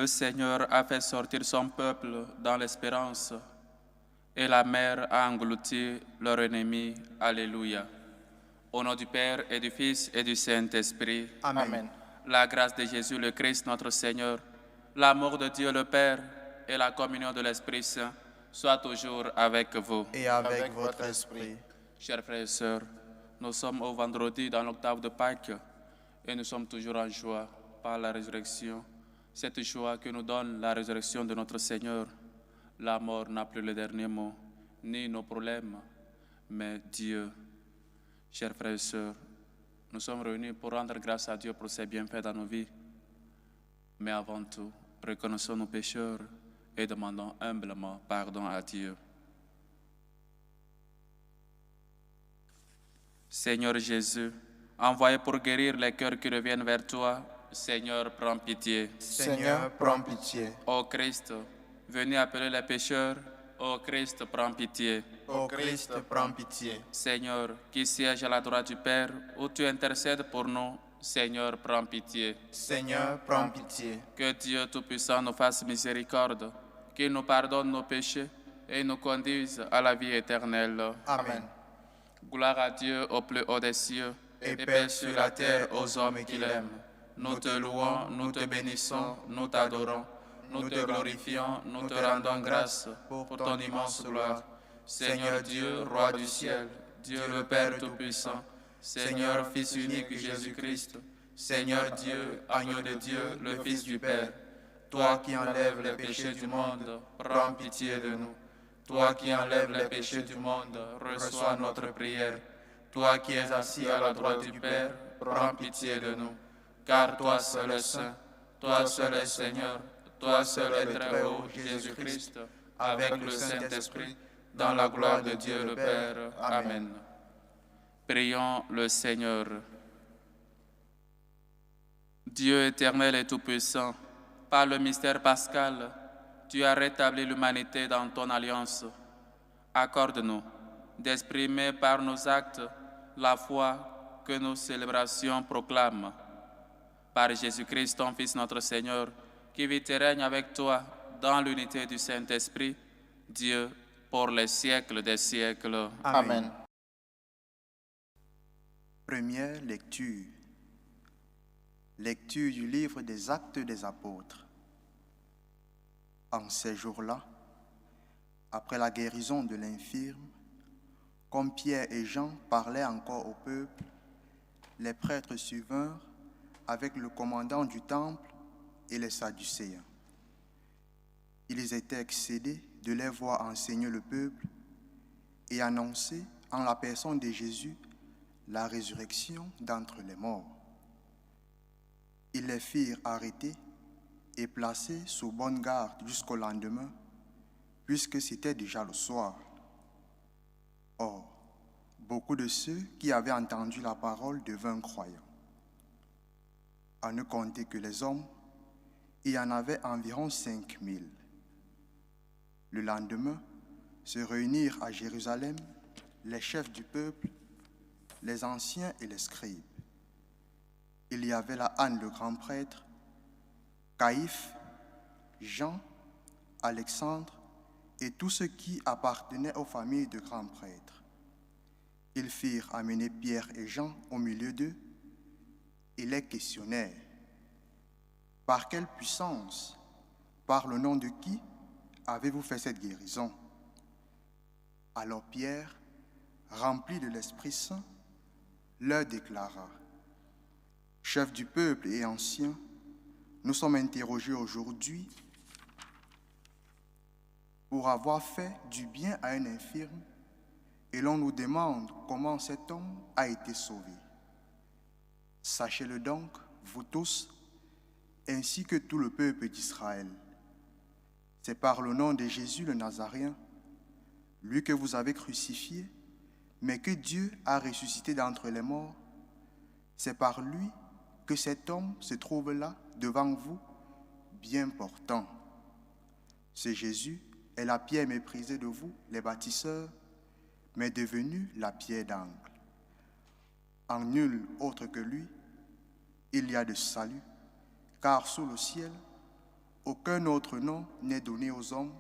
Le Seigneur a fait sortir son peuple dans l'espérance, et la mer a englouti leur ennemi. Alléluia. Au nom du Père et du Fils et du Saint-Esprit. Amen. La grâce de Jésus le Christ notre Seigneur, l'amour de Dieu le Père et la communion de l'Esprit Saint soient toujours avec vous. Et avec votre esprit. Chers frères et sœurs, nous sommes au vendredi dans l'octave de Pâques et nous sommes toujours en joie par la résurrection. Cette joie que nous donne la résurrection de notre Seigneur. La mort n'a plus le dernier mot, ni nos problèmes, mais Dieu. Chers frères et sœurs, nous sommes réunis pour rendre grâce à Dieu pour ses bienfaits dans nos vies. Mais avant tout, reconnaissons nos pécheurs et demandons humblement pardon à Dieu. Seigneur Jésus, envoyé pour guérir les cœurs qui reviennent vers toi, Seigneur, prends pitié. Seigneur, prends pitié. Ô Christ, venez appeler les pécheurs, ô Christ, prends pitié. Ô Christ, prends pitié. Seigneur, qui siège à la droite du Père, où tu intercèdes pour nous, Seigneur, prends pitié. Seigneur, prends pitié. Que Dieu Tout-Puissant nous fasse miséricorde, qu'il nous pardonne nos péchés et nous conduise à la vie éternelle. Amen. Gloire à Dieu au plus haut des cieux, Et paix sur la terre aux hommes qui l'aiment. Nous te louons, nous te bénissons, nous t'adorons, nous te glorifions, nous te rendons grâce pour ton immense gloire. Seigneur Dieu, Roi du ciel, Dieu le Père Tout-Puissant, Seigneur Fils unique Jésus-Christ, Seigneur Dieu, Agneau de Dieu, le Fils du Père, toi qui enlèves les péchés du monde, prends pitié de nous. Toi qui enlèves les péchés du monde, reçois notre prière. Toi qui es assis à la droite du Père, prends pitié de nous. Car toi seul es saint, toi seul es Seigneur, toi seul es très haut, Jésus-Christ, avec le Saint-Esprit, dans la gloire de Dieu le Père. Amen. Prions le Seigneur. Dieu éternel et tout-puissant, par le mystère pascal, tu as rétabli l'humanité dans ton alliance. Accorde-nous d'exprimer par nos actes la foi que nos célébrations proclament. Par Jésus-Christ, ton Fils, notre Seigneur, qui vit et règne avec toi dans l'unité du Saint-Esprit, Dieu, pour les siècles des siècles. Amen. Première lecture. Lecture du livre des Actes des Apôtres. En ces jours-là, après la guérison de l'infirme, comme Pierre et Jean parlaient encore au peuple, les prêtres survinrent avec le commandant du temple et les Sadducéens. Ils étaient excédés de les voir enseigner le peuple et annoncer en la personne de Jésus la résurrection d'entre les morts. Ils les firent arrêter et placer sous bonne garde jusqu'au lendemain, puisque c'était déjà le soir. Or, beaucoup de ceux qui avaient entendu la parole devinrent croyants. À ne compter que les hommes, il y en avait environ 5000. Le lendemain, se réunirent à Jérusalem les chefs du peuple, les anciens et les scribes. Il y avait là Anne le grand prêtre, Caïphe, Jean, Alexandre et tous ceux qui appartenaient aux familles de grands prêtres. Ils firent amener Pierre et Jean au milieu d'eux et les questionnèrent. Par quelle puissance, par le nom de qui avez-vous fait cette guérison? Alors Pierre, rempli de l'Esprit Saint, leur déclara: Chefs du peuple et anciens, nous sommes interrogés aujourd'hui pour avoir fait du bien à un infirme et l'on nous demande comment cet homme a été sauvé. Sachez-le donc, vous tous, ainsi que tout le peuple d'Israël. C'est par le nom de Jésus le Nazaréen, lui que vous avez crucifié, mais que Dieu a ressuscité d'entre les morts. C'est par lui que cet homme se trouve là, devant vous, bien portant. Ce Jésus est la pierre méprisée de vous, les bâtisseurs, mais devenue la pierre d'angle. En nul autre que lui, il y a de salut, car sous le ciel, Aucun autre nom n'est donné aux hommes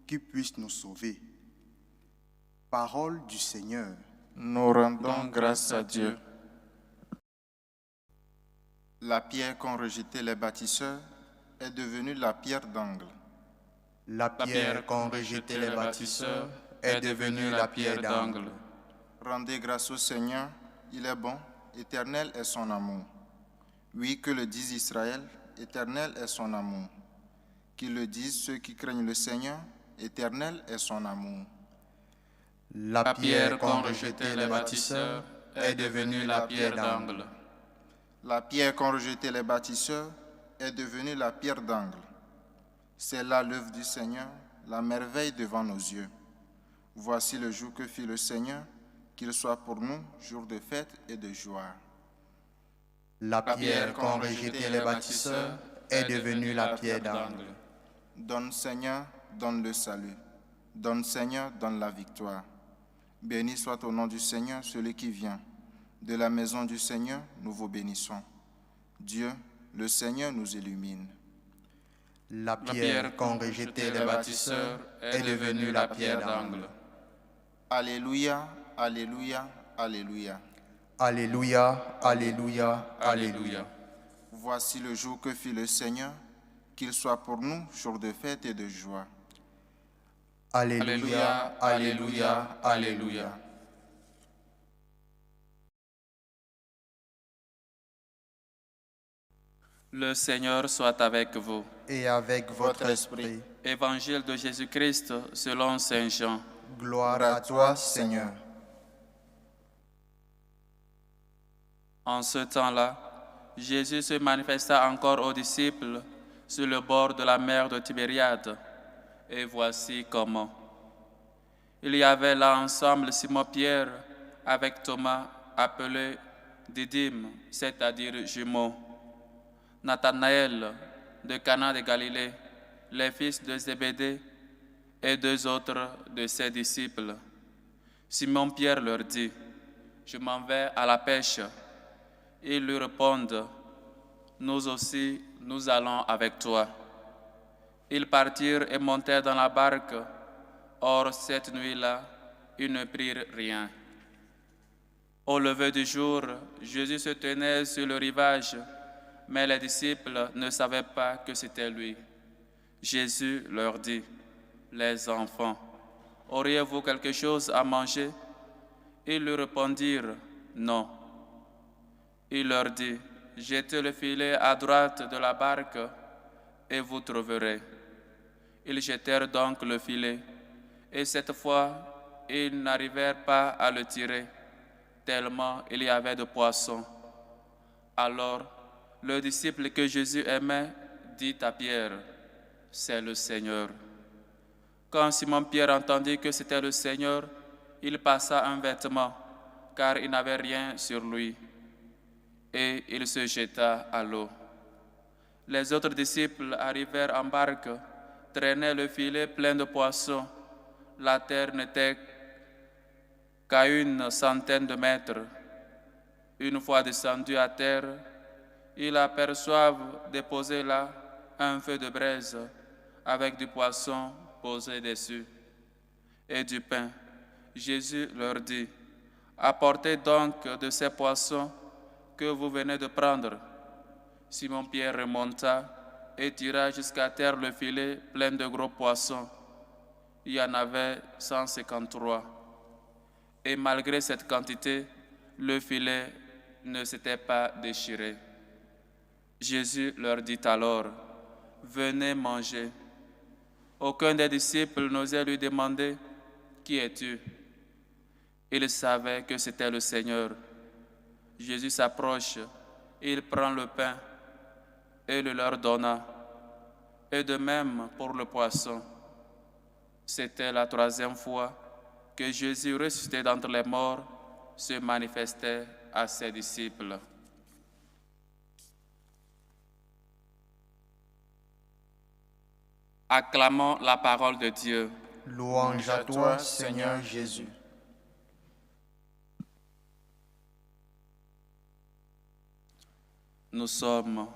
qui puisse nous sauver. Parole du Seigneur. Nous rendons grâce à Dieu. La pierre qu'ont rejetée les bâtisseurs est devenue la pierre d'angle. La pierre qu'ont rejetée les bâtisseurs est devenue la pierre d'angle. Rendez grâce au Seigneur, il est bon, éternel est son amour. Oui, que le dise Israël, éternel est son amour. Qu'ils le disent ceux qui craignent le Seigneur, éternel est son amour. La pierre qu'ont rejetée les bâtisseurs est devenue la pierre d'angle. La pierre qu'ont rejetée les bâtisseurs est devenue la pierre d'angle. C'est là l'œuvre du Seigneur, la merveille devant nos yeux. Voici le jour que fit le Seigneur, qu'il soit pour nous jour de fête et de joie. La pierre qu'ont rejetée les bâtisseurs est devenue la pierre d'angle. Donne Seigneur, donne le salut. Donne Seigneur, donne la victoire. Béni soit au nom du Seigneur celui qui vient. De la maison du Seigneur, nous vous bénissons. Dieu, le Seigneur nous illumine. La pierre qu'ont rejetée les bâtisseurs est devenue la pierre d'angle. Alléluia, alléluia, alléluia. Alléluia, alléluia, alléluia. Voici le jour que fit le Seigneur, qu'il soit pour nous jour de fête et de joie. Alléluia, alléluia, alléluia. Le Seigneur soit avec vous. Et avec votre esprit. Évangile de Jésus-Christ selon Saint Jean. Gloire à toi, Seigneur. En ce temps-là, Jésus se manifesta encore aux disciples sur le bord de la mer de Tibériade. Et voici comment. Il y avait là ensemble Simon-Pierre avec Thomas, appelé Didyme, c'est-à-dire jumeau, Nathanaël de Cana de Galilée, les fils de Zébédée et deux autres de ses disciples. Simon-Pierre leur dit, « Je m'en vais à la pêche. » Ils lui répondent, « Nous aussi, nous allons avec toi. » Ils partirent et montèrent dans la barque. Or, cette nuit-là, ils ne prirent rien. Au lever du jour, Jésus se tenait sur le rivage, mais les disciples ne savaient pas que c'était lui. Jésus leur dit, « Les enfants, auriez-vous quelque chose à manger ?» Ils lui répondirent, « Non. » Il leur dit, « Jetez le filet à droite de la barque et vous trouverez. » Ils jetèrent donc le filet, et cette fois, ils n'arrivèrent pas à le tirer, tellement il y avait de poissons. Alors, le disciple que Jésus aimait dit à Pierre, « C'est le Seigneur. » Quand Simon-Pierre entendit que c'était le Seigneur, il passa un vêtement, car il n'avait rien sur lui, et il se jeta à l'eau. Les autres disciples arrivèrent en barque, traînaient le filet plein de poissons. La terre n'était qu'à 100 de mètres. Une fois descendus à terre, ils aperçoivent déposé là un feu de braise avec du poisson posé dessus et du pain. Jésus leur dit, « Apportez donc de ces poissons que vous venez de prendre. » Simon-Pierre remonta et tira jusqu'à terre le filet plein de gros poissons. Il y en avait 153. Et malgré cette quantité, le filet ne s'était pas déchiré. Jésus leur dit alors, « Venez manger. » Aucun des disciples n'osait lui demander, « Qui es-tu » Il savait que c'était le Seigneur. Jésus s'approche, il prend le pain et le leur donna, et de même pour le poisson. C'était la 3e fois que Jésus, ressuscité d'entre les morts, se manifestait à ses disciples. Acclamons la parole de Dieu. Louange à toi, Seigneur Jésus. Nous sommes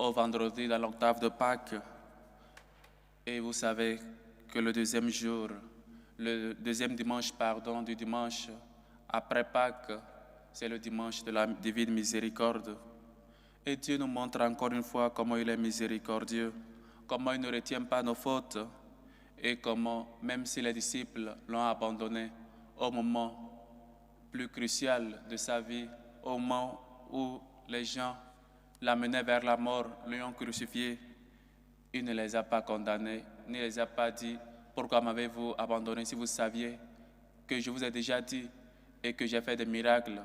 au vendredi dans l'octave de Pâques. Et vous savez que le deuxième dimanche du dimanche après Pâques, c'est le dimanche de la divine miséricorde. Et Dieu nous montre encore une fois comment il est miséricordieux, comment il ne retient pas nos fautes et comment, même si les disciples l'ont abandonné au moment plus crucial de sa vie, au moment où les gens l'amenaient vers la mort, lui ont crucifié, il ne les a pas condamnés, ne les a pas dit « Pourquoi m'avez-vous abandonné si vous saviez que je vous ai déjà dit et que j'ai fait des miracles?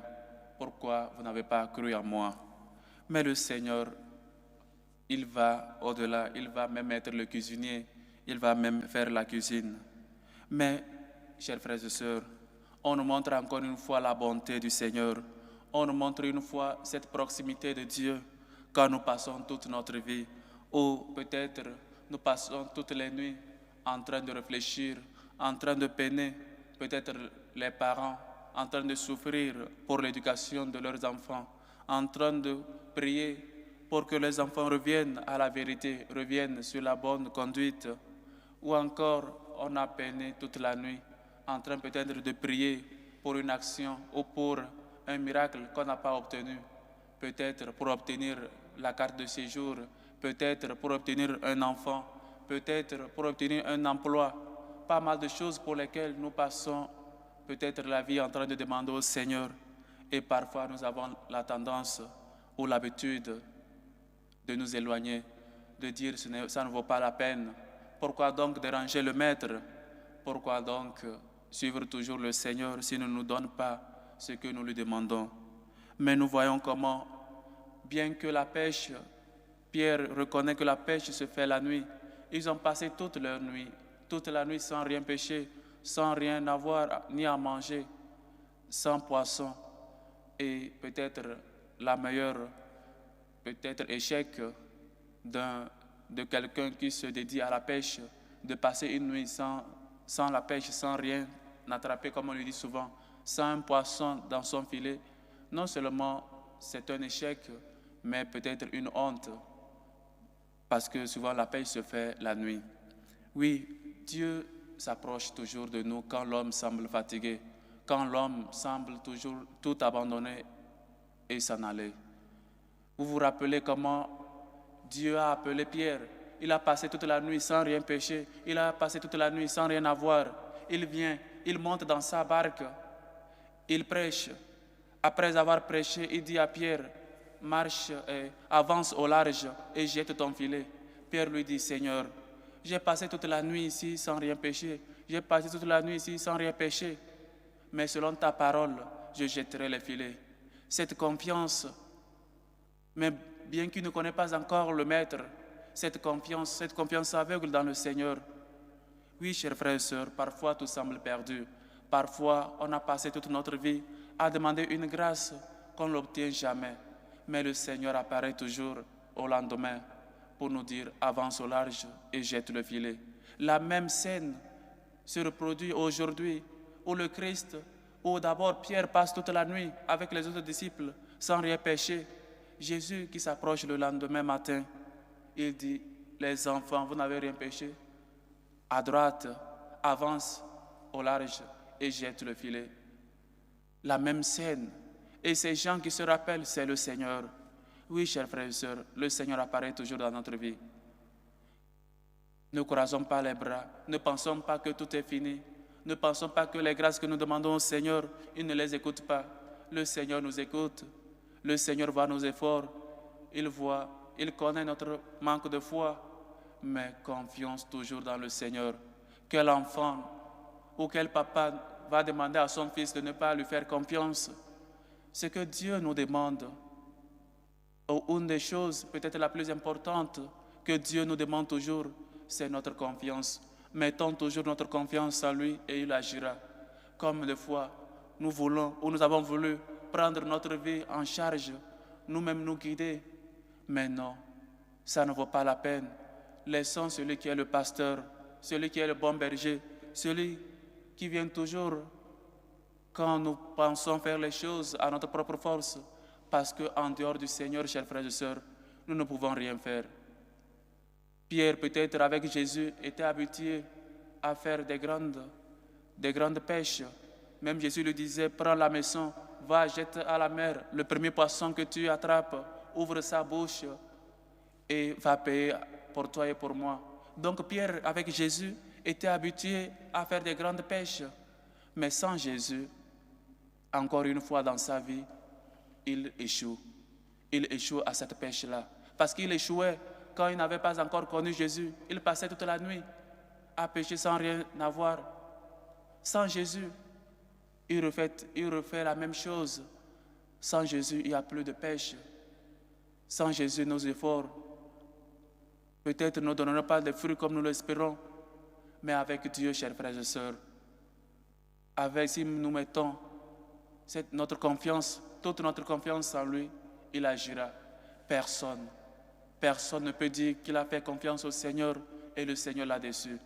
Pourquoi vous n'avez pas cru en moi ?» Mais le Seigneur, il va au-delà, il va même être le cuisinier, il va même faire la cuisine. Mais, chers frères et sœurs, on nous montre encore une fois la bonté du Seigneur. On nous montre une fois cette proximité de Dieu quand nous passons toute notre vie, ou peut-être nous passons toutes les nuits en train de réfléchir, en train de peiner, peut-être les parents en train de souffrir pour l'éducation de leurs enfants, en train de prier pour que les enfants reviennent à la vérité, reviennent sur la bonne conduite, ou encore on a peiné toute la nuit, en train peut-être de prier pour une action ou pour un miracle qu'on n'a pas obtenu, peut-être pour obtenir la carte de séjour, peut-être pour obtenir un enfant, peut-être pour obtenir un emploi, pas mal de choses pour lesquelles nous passons peut-être la vie en train de demander au Seigneur. Et parfois nous avons la tendance ou l'habitude de nous éloigner, de dire ça ne vaut pas la peine. Pourquoi donc déranger le Maître? Pourquoi donc suivre toujours le Seigneur s'il ne nous donne pas ce que nous lui demandons? Mais nous voyons comment, bien que la pêche, Pierre reconnaît que la pêche se fait la nuit. Ils ont passé toute la nuit sans rien pêcher, sans rien avoir ni à manger, sans poisson. Et peut-être la meilleure, peut-être échec de quelqu'un qui se dédie à la pêche, de passer une nuit sans la pêche, sans rien attraper, comme on le dit souvent, sans un poisson dans son filet. Non seulement c'est un échec, mais peut-être une honte, parce que souvent la pêche se fait la nuit. Oui, Dieu s'approche toujours de nous quand l'homme semble fatigué, quand l'homme semble toujours tout abandonner et s'en aller. Vous vous rappelez comment Dieu a appelé Pierre? Il a passé toute la nuit sans rien pêcher, il a passé toute la nuit sans rien avoir. Il vient, il monte dans sa barque, il prêche. Après avoir prêché, il dit à Pierre, marche et avance au large et jette ton filet. Pierre lui dit, Seigneur, j'ai passé toute la nuit ici sans rien pêcher. J'ai passé toute la nuit ici sans rien pêcher. Mais selon ta parole, je jetterai les filets. Cette confiance, mais bien qu'il ne connaisse pas encore le Maître, cette confiance aveugle dans le Seigneur. Oui, chers frères et sœurs, parfois tout semble perdu. Parfois, on a passé toute notre vie à demander une grâce qu'on n'obtient jamais. Mais le Seigneur apparaît toujours au lendemain pour nous dire « avance au large et jette le filet ». La même scène se reproduit aujourd'hui où le Christ, où d'abord Pierre passe toute la nuit avec les autres disciples sans rien pêcher. Jésus qui s'approche le lendemain matin, il dit « les enfants, vous n'avez rien pêché. À droite, avance au large et jette le filet ». La même scène. Et ces gens qui se rappellent, c'est le Seigneur. Oui, chers frères et sœurs, le Seigneur apparaît toujours dans notre vie. Ne croisons pas les bras, ne pensons pas que tout est fini. Ne pensons pas que les grâces que nous demandons au Seigneur, il ne les écoute pas. Le Seigneur nous écoute. Le Seigneur voit nos efforts. Il voit, il connaît notre manque de foi. Mais confions toujours dans le Seigneur. Quel enfant ou quel papa va demander à son fils de ne pas lui faire confiance? Ce que Dieu nous demande, ou une des choses peut-être la plus importante que Dieu nous demande toujours, c'est notre confiance. Mettons toujours notre confiance en lui et il agira. Comme des fois, nous voulons ou nous avons voulu prendre notre vie en charge, nous-mêmes nous guider. Mais non, ça ne vaut pas la peine. Laissons celui qui est le pasteur, celui qui est le bon berger, celui qui vient toujours quand nous pensons faire les choses à notre propre force. Parce qu'en dehors du Seigneur, chers frères et sœurs, nous ne pouvons rien faire. Pierre, peut-être avec Jésus, était habitué à faire des grandes pêches. Même Jésus lui disait, prends la maison, va, jette à la mer le premier poisson que tu attrapes, ouvre sa bouche et va payer pour toi et pour moi. Donc Pierre, avec Jésus, était habitué à faire des grandes pêches. Mais sans Jésus, encore une fois dans sa vie, il échoue. Il échoue à cette pêche-là. Parce qu'il échouait quand il n'avait pas encore connu Jésus. Il passait toute la nuit à pêcher sans rien avoir. Sans Jésus, il refait la même chose. Sans Jésus, il n'y a plus de pêche. Sans Jésus, nos efforts peut-être ne donneront pas de fruits comme nous l'espérons. Mais avec Dieu, chers frères et sœurs, si nous mettons notre confiance, toute notre confiance en lui, il agira. Personne ne peut dire qu'il a fait confiance au Seigneur et le Seigneur l'a déçu.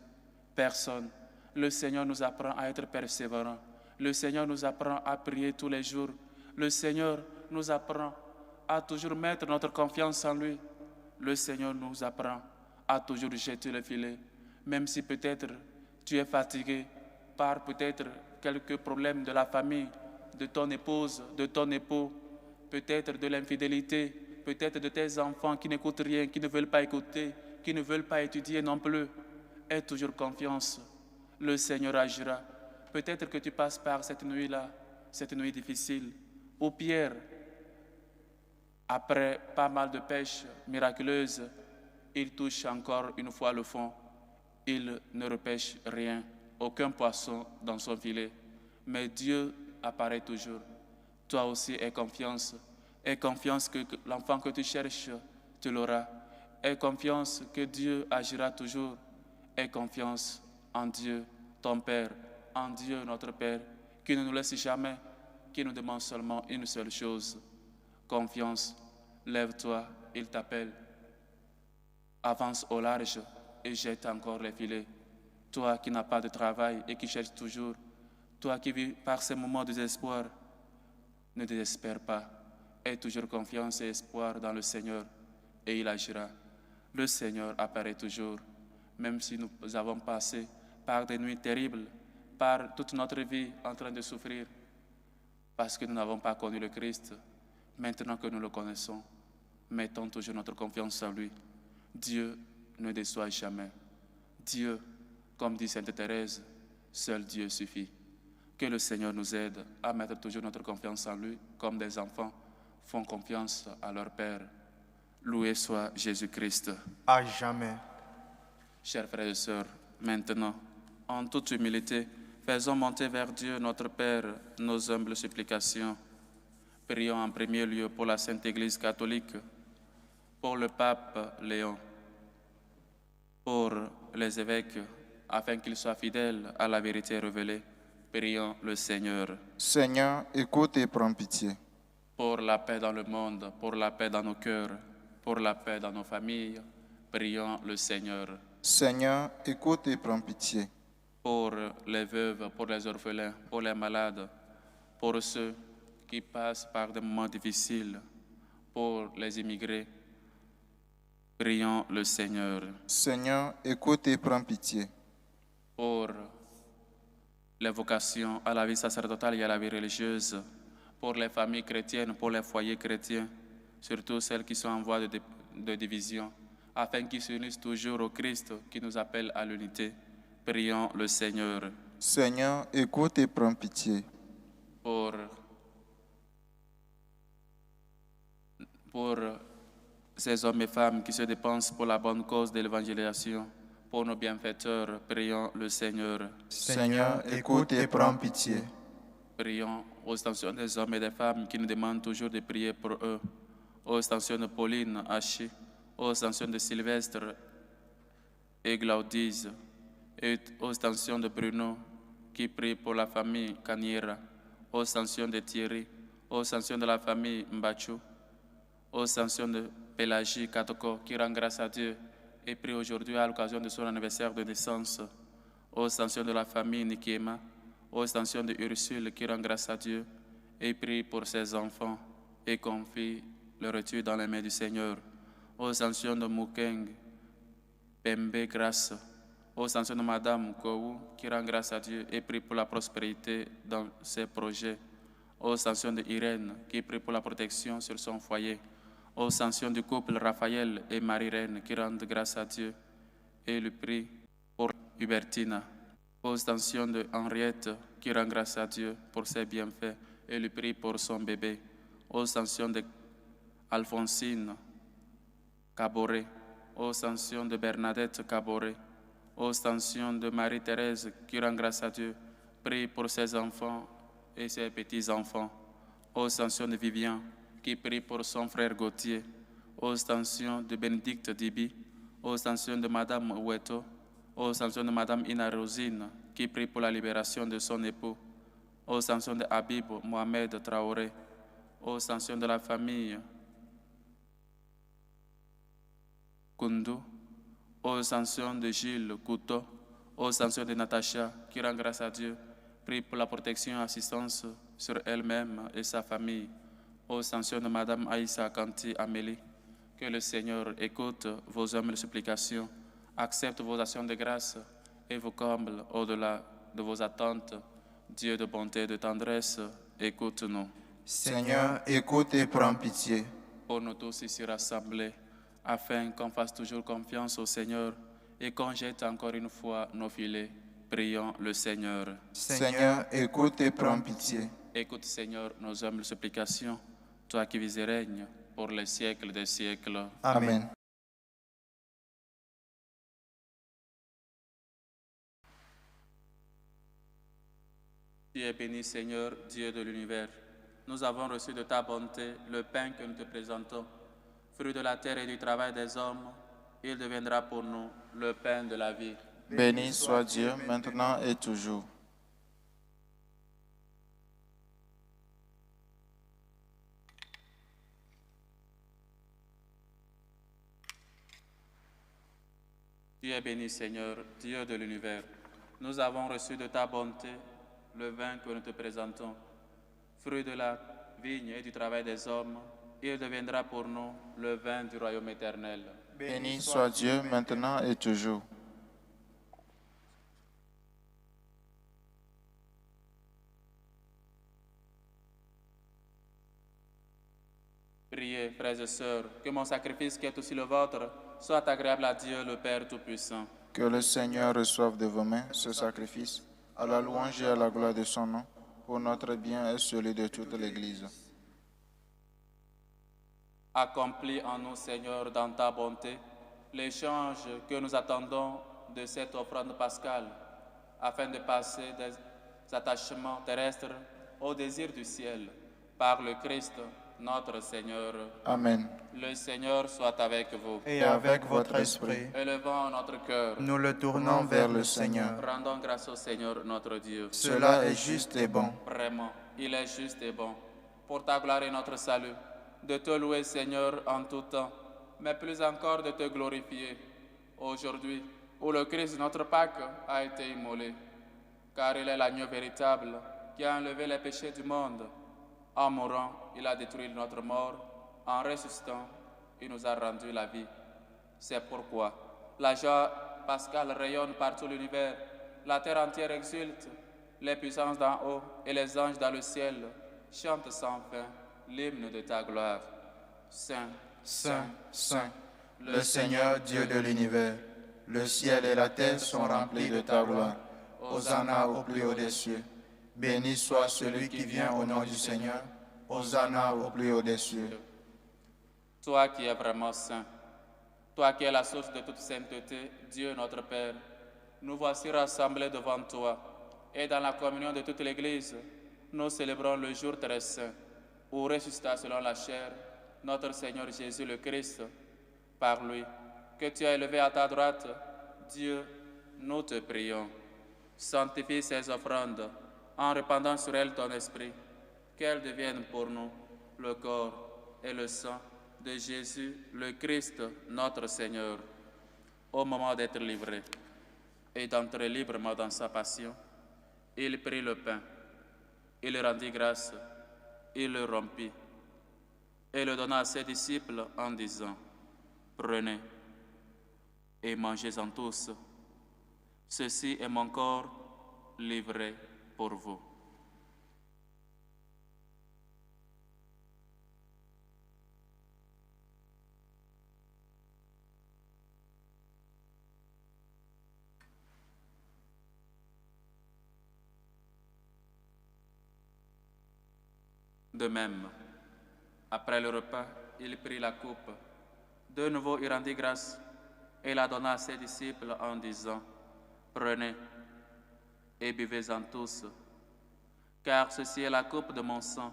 Personne. Le Seigneur nous apprend à être persévérants. Le Seigneur nous apprend à prier tous les jours. Le Seigneur nous apprend à toujours mettre notre confiance en lui. Le Seigneur nous apprend à toujours jeter le filet. Même si peut-être tu es fatigué par peut-être quelques problèmes de la famille, de ton épouse, de ton époux, peut-être de l'infidélité, peut-être de tes enfants qui n'écoutent rien, qui ne veulent pas écouter, qui ne veulent pas étudier non plus. Aie toujours confiance. Le Seigneur agira. Peut-être que tu passes par cette nuit-là, cette nuit difficile, où Pierre, après pas mal de pêches miraculeuses, il touche encore une fois le fond. Il ne repêche rien, aucun poisson dans son filet. Mais Dieu apparaît toujours. Toi aussi, aie confiance. Aie confiance que l'enfant que tu cherches, tu l'auras. Aie confiance que Dieu agira toujours. Aie confiance en Dieu, ton Père, en Dieu, notre Père, qui ne nous laisse jamais, qui nous demande seulement une seule chose. Confiance. Lève-toi, il t'appelle. Avance au large et jette encore les filets. Toi qui n'as pas de travail et qui cherches toujours, toi qui vis par ces moments de désespoir, ne désespère pas. Aie toujours confiance et espoir dans le Seigneur et il agira. Le Seigneur apparaît toujours, même si nous avons passé par des nuits terribles, par toute notre vie en train de souffrir, parce que nous n'avons pas connu le Christ. Maintenant que nous le connaissons, mettons toujours notre confiance en lui. Dieu ne déçoit jamais. Dieu, comme dit Sainte Thérèse, seul Dieu suffit. Que le Seigneur nous aide à mettre toujours notre confiance en lui, comme des enfants font confiance à leur Père. Loué soit Jésus-Christ. À jamais. Chers frères et sœurs, maintenant, en toute humilité, faisons monter vers Dieu notre Père nos humbles supplications. Prions en premier lieu pour la Sainte Église catholique, pour le pape Léon, pour les évêques, afin qu'ils soient fidèles à la vérité révélée. Prions le Seigneur. Seigneur, écoute et prends pitié. Pour la paix dans le monde, pour la paix dans nos cœurs, pour la paix dans nos familles, prions le Seigneur. Seigneur, écoute et prends pitié. Pour les veuves, pour les orphelins, pour les malades, pour ceux qui passent par des moments difficiles, pour les immigrés, prions le Seigneur. Seigneur, écoute et prends pitié. Pour les vocations à la vie sacerdotale et à la vie religieuse, pour les familles chrétiennes, pour les foyers chrétiens, surtout celles qui sont en voie de division, afin qu'ils s'unissent toujours au Christ qui nous appelle à l'unité. Prions le Seigneur. Seigneur, écoute et prends pitié. Pour ces hommes et femmes qui se dépensent pour la bonne cause de l'évangélisation, pour nos bienfaiteurs, prions le Seigneur. Seigneur, écoute et prends pitié. Prions aux extensions des hommes et des femmes qui nous demandent toujours de prier pour eux, aux extensions de Pauline, Achille, aux extensions de Sylvestre et Glaudise, et aux extensions de Bruno qui prie pour la famille Caniera, aux extensions de Thierry, aux extensions de la famille Mbachou, aux extensions de Pélagie Katoko qui rend grâce à Dieu et prie aujourd'hui à l'occasion de son anniversaire de naissance, aux extensions de la famille Nikiema, aux extensions de Ursule qui rend grâce à Dieu et prie pour ses enfants et confie leur étude dans les mains du Seigneur, aux anciens de Mukeng, Pembe grâce, aux anciens de Madame Kou, qui rend grâce à Dieu et prie pour la prospérité dans ses projets, aux anciens de Irène, qui prie pour la protection sur son foyer, aux anciens du couple Raphaël et Marie-Reine, qui rendent grâce à Dieu et le prient pour Hubertina, aux anciens de Henriette, qui rend grâce à Dieu pour ses bienfaits et le prie pour son bébé, aux anciens de Alphonsine Caboret, aux anciens de Bernadette Caboret, aux anciens de Marie-Thérèse qui rend grâce à Dieu, prie pour ses enfants et ses petits-enfants, aux anciens de Vivian qui prie pour son frère Gauthier, aux anciens de Bénédicte Dibi, aux anciens de Madame Oueto, aux anciens de Madame Ina Rosine qui prie pour la libération de son époux, aux anciens de Habib Mohamed Traoré, aux anciens de la famille Kundu, aux anciens de Gilles Couteau, aux anciens de Natacha, qui rend grâce à Dieu, prie pour la protection et assistance sur elle-même et sa famille, aux anciens de Madame Aïssa Kanti Amélie. Que le Seigneur écoute vos humbles supplications, accepte vos actions de grâce et vous comble au-delà de vos attentes. Dieu de bonté et de tendresse, écoute-nous. Seigneur, écoute et prends pitié. Pour nous tous ici rassemblés, afin qu'on fasse toujours confiance au Seigneur et qu'on jette encore une fois nos filets, prions le Seigneur. Seigneur, écoute et prends pitié. Écoute, Seigneur, nos humbles supplications, toi qui vis et règnes pour les siècles des siècles. Amen. Tu es béni, Seigneur, Dieu de l'univers. Nous avons reçu de ta bonté le pain que nous te présentons. Fruit de la terre et du travail des hommes, il deviendra pour nous le pain de la vie. Béni soit Dieu, maintenant et toujours. Tu es béni, Seigneur, Dieu de l'univers. Nous avons reçu de ta bonté le vin que nous te présentons. Fruit de la vigne et du travail des hommes, il deviendra pour nous le vin du royaume éternel. Béni soit Dieu, maintenant et toujours. Priez, frères et sœurs, que mon sacrifice qui est aussi le vôtre soit agréable à Dieu, le Père Tout-Puissant. Que le Seigneur reçoive de vos mains ce sacrifice, à la louange et à la gloire de son nom, pour notre bien et celui de toute l'Église. Accomplis en nous, Seigneur, dans ta bonté, l'échange que nous attendons de cette offrande pascale, afin de passer des attachements terrestres au désir du ciel, par le Christ, notre Seigneur. Amen. Le Seigneur soit avec vous. Et avec votre esprit, Élevons notre cœur. nous le tournons vers le Seigneur. Rendons grâce au Seigneur notre Dieu. Cela est juste et bon. Vraiment, il est juste et bon, pour ta gloire et notre salut, de te louer, Seigneur, en tout temps, mais plus encore de te glorifier, aujourd'hui, où le Christ, notre Pâque, a été immolé, car il est l'agneau véritable qui a enlevé les péchés du monde. En mourant, il a détruit notre mort. En ressuscitant, il nous a rendu la vie. C'est pourquoi la joie pascale rayonne par tout l'univers. La terre entière exulte. Les puissances d'en haut et les anges dans le ciel chantent sans fin l'hymne de ta gloire. Saint, Saint, Saint, le Seigneur Dieu de l'univers, le ciel et la terre sont remplis de ta gloire. Hosanna au plus haut des cieux. Béni soit celui qui vient au nom du Seigneur. Hosanna au plus haut des cieux. Toi qui es vraiment saint, toi qui es la source de toute sainteté, Dieu notre Père, nous voici rassemblés devant toi, et dans la communion de toute l'Église, nous célébrons le jour très saint, où ressuscita selon la chair notre Seigneur Jésus le Christ. Par lui, que tu as élevé à ta droite, Dieu, nous te prions. Sanctifie ces offrandes, en répandant sur elles ton esprit, qu'elles deviennent pour nous le corps et le sang de Jésus, le Christ, notre Seigneur. Au moment d'être livré et d'entrer librement dans sa passion, il prit le pain, il rendit grâce, il le rompit et le donna à ses disciples en disant: Prenez et mangez-en tous. Ceci est mon corps livré pour vous. De même, après le repas, il prit la coupe. De nouveau, il rendit grâce et la donna à ses disciples en disant, « Prenez et buvez-en tous, car ceci est la coupe de mon sang,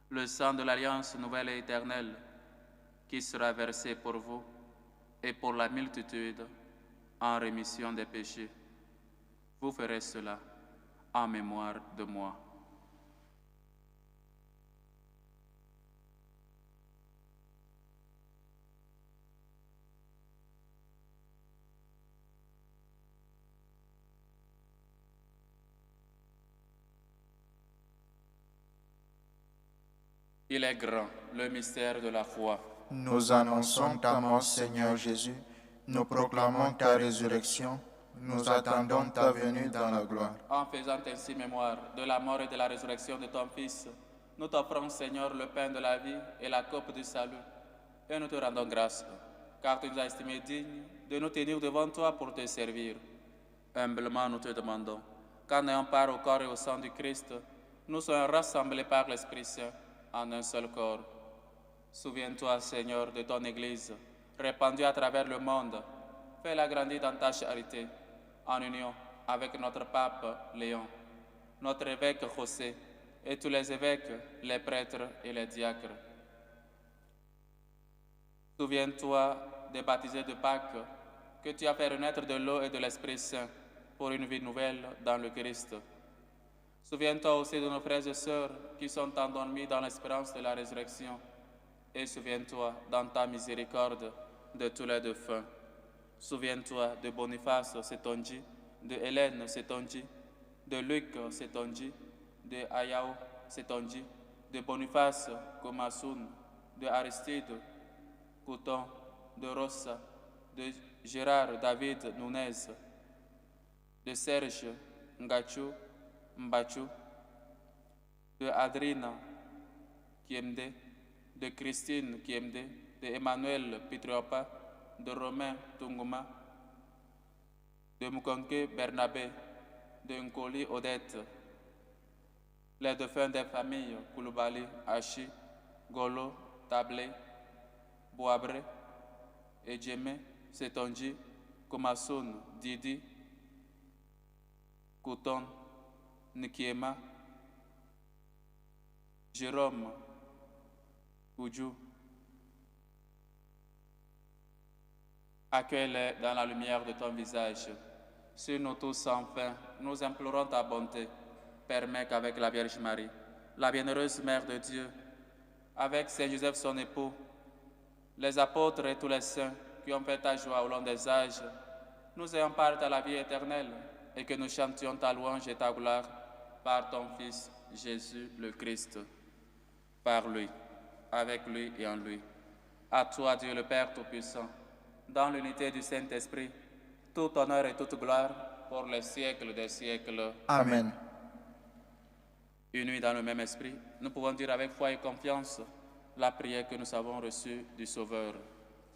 le sang de l'alliance nouvelle et éternelle, qui sera versé pour vous et pour la multitude en rémission des péchés. Vous ferez cela en mémoire de moi. » Il est grand, le mystère de la foi. Nous annonçons ta mort, Seigneur Jésus. Nous proclamons ta résurrection. Nous attendons ta venue dans la gloire. En faisant ainsi mémoire de la mort et de la résurrection de ton Fils, nous t'offrons, Seigneur, le pain de la vie et la coupe du salut. Et nous te rendons grâce, car tu nous as estimés dignes de nous tenir devant toi pour te servir. Humblement, nous te demandons, qu'en ayant part au corps et au sang du Christ, nous soyons rassemblés par l'Esprit Saint en un seul corps. Souviens-toi, Seigneur, de ton Église, répandue à travers le monde. Fais-la grandir dans ta charité, en union avec notre pape Léon, notre évêque José, et tous les évêques, les prêtres et les diacres. Souviens-toi des baptisés de Pâques, que tu as fait renaître de l'eau et de l'Esprit Saint pour une vie nouvelle dans le Christ. Souviens-toi aussi de nos frères et sœurs qui sont endormis dans l'espérance de la résurrection. Et souviens-toi, dans ta miséricorde, de tous les défunts. Souviens-toi de Boniface Setonji, de Hélène Setonji, de Luc Setonji, de Ayao Setonji, de Boniface Komasun, de Aristide Couton, de Rossa, de Gérard David Nunez, de Serge Ngachu Mbachu, de Adrina Kiemde, de Christine Kiemde, de Emmanuel Pitriopa, de Romain Tunguma, de Mukonke Bernabé, de Nkoli Odette, les défunts des familles Kouloubali, Achi, Golo, Tablé, Boabre, Edjeme, Setonji, Komasun, Didi, Kouton, Nikiema, Jérôme, Oudjou. Accueille-les dans la lumière de ton visage. Sur nous tous, enfin, nous implorons ta bonté. Permets qu'avec la Vierge Marie, la bienheureuse Mère de Dieu, avec Saint Joseph son époux, les apôtres et tous les saints qui ont fait ta joie au long des âges, nous ayons part à la vie éternelle et que nous chantions ta louange et ta gloire par ton Fils Jésus le Christ. Par lui, avec lui et en lui. À toi, Dieu le Père Tout-Puissant, dans l'unité du Saint-Esprit, tout honneur et toute gloire pour les siècles des siècles. Amen. Unis dans le même esprit, nous pouvons dire avec foi et confiance la prière que nous avons reçue du Sauveur.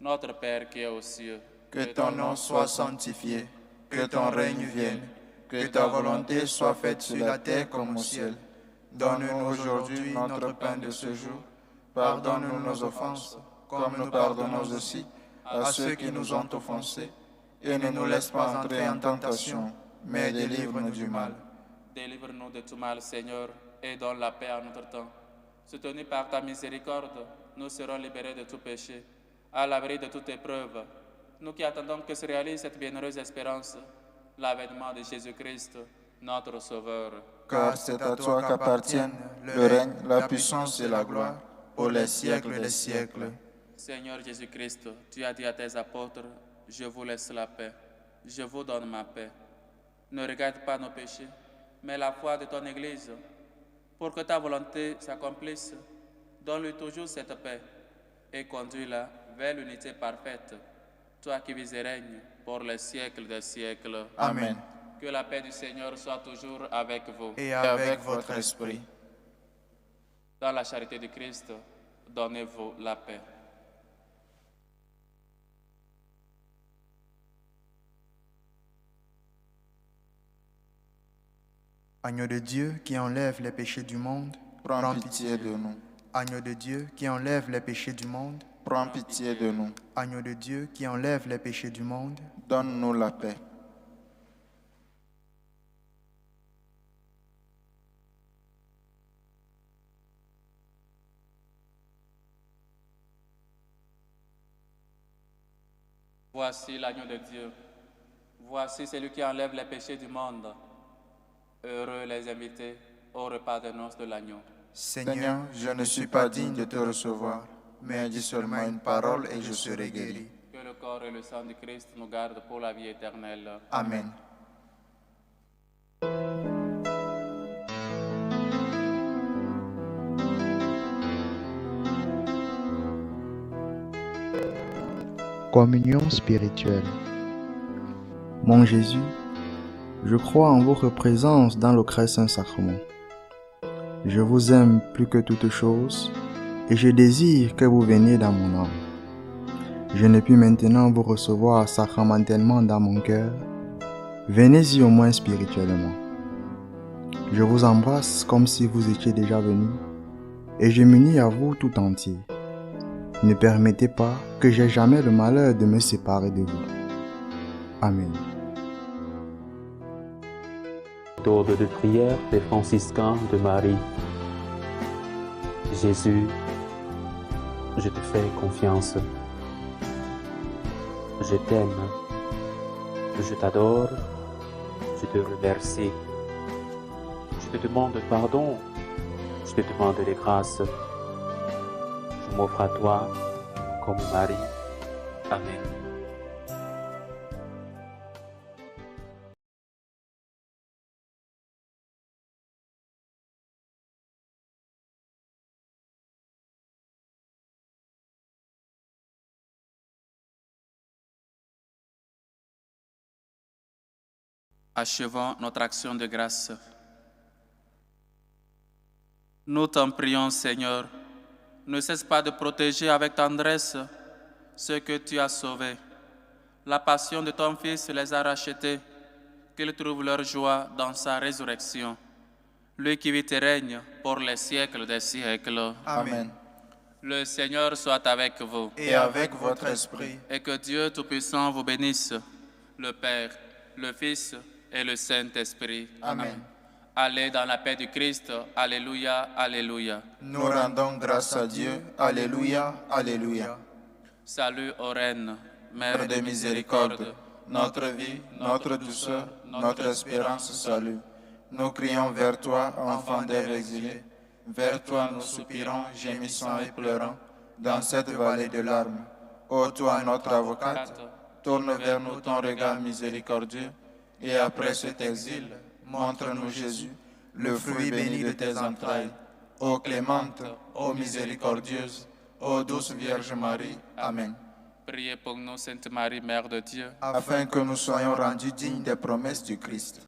Notre Père qui est aux cieux, Que ton nom soit sanctifié, que ton règne vienne, que ta volonté soit faite sur la terre comme au ciel. Donne-nous aujourd'hui notre pain de ce jour. Pardonne-nous nos offenses, comme nous pardonnons aussi à ceux qui nous ont offensés. Et ne nous laisse pas entrer en tentation, mais délivre-nous du mal. Délivre-nous de tout mal, Seigneur, et donne la paix à notre temps. Soutenus par ta miséricorde, nous serons libérés de tout péché, à l'abri de toute épreuve. Nous qui attendons que se réalise cette bienheureuse espérance, l'avènement de Jésus-Christ, notre Sauveur. Car c'est à toi qu'appartiennent le règne, la puissance et la gloire, pour les siècles des siècles. Seigneur Jésus-Christ, tu as dit à tes apôtres, « Je vous laisse la paix, je vous donne ma paix. » Ne regarde pas nos péchés, mais la foi de ton Église. Pour que ta volonté s'accomplisse, donne-lui toujours cette paix et conduis-la vers l'unité parfaite, toi qui vis et règnes pour les siècles des siècles. Amen. Que la paix du Seigneur soit toujours avec vous. Et Et avec votre esprit. Dans la charité du Christ, donnez-vous la paix. Agneau de Dieu qui enlève les péchés du monde, Prends pitié de nous. Agneau de Dieu qui enlève les péchés du monde, Prends pitié de nous. Agneau de Dieu qui enlève les péchés du monde, Donne-nous la paix. Voici l'agneau de Dieu. Voici celui qui enlève les péchés du monde. Heureux les invités au repas de noces de l'agneau. Seigneur, je ne suis pas digne de te recevoir, mais dis seulement une parole et je serai guéri. Que le corps et le sang du Christ nous gardent pour la vie éternelle. Amen. Communion spirituelle. Mon Jésus, je crois en votre présence dans le très saint sacrement. Je vous aime plus que toute chose et je désire que vous veniez dans mon âme. Je ne puis maintenant vous recevoir sacramentellement dans mon cœur. Venez-y au moins spirituellement. Je vous embrasse comme si vous étiez déjà venu et je m'unis à vous tout entier. Ne permettez pas que j'aie jamais le malheur de me séparer de vous. Amen. Méthode de prière des franciscains de Marie. Jésus, je te fais confiance. Je t'aime. Je t'adore. Je te remercie. Je te demande pardon. Je te demande les grâces. Je m'offre à toi comme Marie. Amen. Achevons notre action de grâce. Nous t'en prions, Seigneur, ne cesse pas de protéger avec tendresse ceux que tu as sauvés. La passion de ton Fils les a rachetés, qu'ils trouvent leur joie dans sa résurrection. Lui qui vit et règne pour les siècles des siècles. Amen. Le Seigneur soit avec vous. Et avec votre esprit. Et que Dieu Tout-Puissant vous bénisse, le Père, le Fils et le Saint-Esprit. Amen. Allez dans la paix du Christ. Alléluia, alléluia. Nous rendons grâce à Dieu. Alléluia, alléluia. Salut aux reines, Mère de miséricorde, notre vie, notre douceur, notre espérance, salut. Nous crions vers toi, enfant d'Ève exilée. Vers toi nous soupirons, gémissant et pleurant, dans cette vallée de larmes. Ô toi, notre avocate, tourne vers nous ton regard miséricordieux, et après cet exil, montre-nous Jésus, le fruit béni de tes entrailles. Ô clémente, ô miséricordieuse, ô douce Vierge Marie. Amen. Priez pour nous, Sainte Marie, Mère de Dieu, Afin que nous soyons rendus dignes des promesses du Christ.